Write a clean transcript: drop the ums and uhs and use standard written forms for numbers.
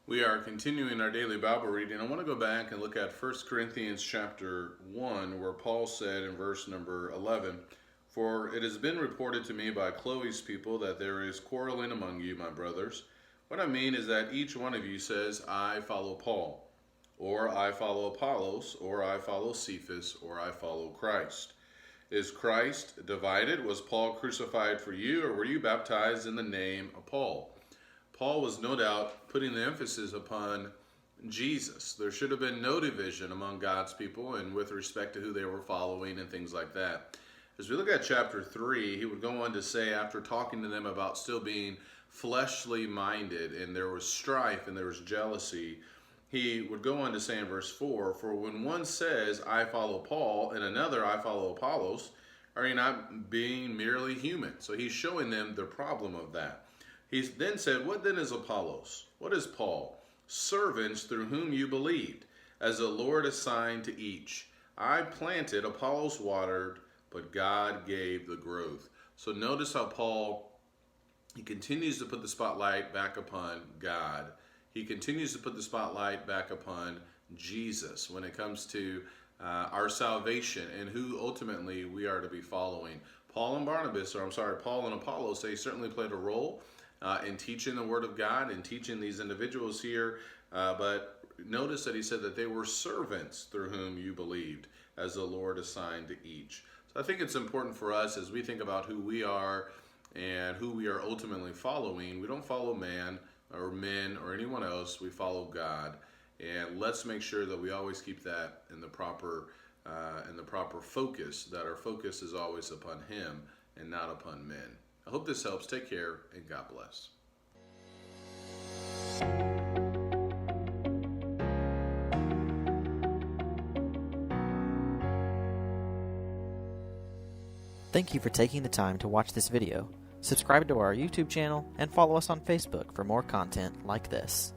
We are continuing our daily Bible reading. I want to go back and look at 1 Corinthians chapter 1, where Paul said in verse number 11, "For it has been reported to me by Chloe's people that there is quarreling among you, my brothers. What I mean is that each one of you says, 'I follow Paul,' or 'I follow Apollos,' or 'I follow Cephas,' or 'I follow Christ.' Is Christ divided? Was Paul crucified for you, or were you baptized in the name of Paul?" Paul was no doubt putting the emphasis upon Jesus. There should have been no division among God's people and with respect to who they were following and things like that. As we look at chapter 3, he would go on to say, after talking to them about still being fleshly minded and there was strife and there was jealousy, he would go on to say in verse 4, "For when one says, 'I follow Paul,' and another, 'I follow Apollos,' are you not being merely human?" So he's showing them the problem of that. He then said, "What then is Apollos? What is Paul? Servants through whom you believed, as the Lord assigned to each. I planted, Apollos watered, but God gave the growth." So notice how Paul, he continues to put the spotlight back upon God. He continues to put the spotlight back upon Jesus when it comes to our salvation and who ultimately we are to be following. Paul and Apollos, they certainly played a role in teaching the Word of God and teaching these individuals here. But notice that he said that they were servants through whom you believed, as the Lord assigned to each. So I think it's important for us as we think about who we are and who we are ultimately following. We don't follow man or men or anyone else. We follow God. And let's make sure that we always keep that in the proper focus, that our focus is always upon Him and not upon men. I hope this helps. Take care, and God bless. Thank you for taking the time to watch this video. Subscribe to our YouTube channel and follow us on Facebook for more content like this.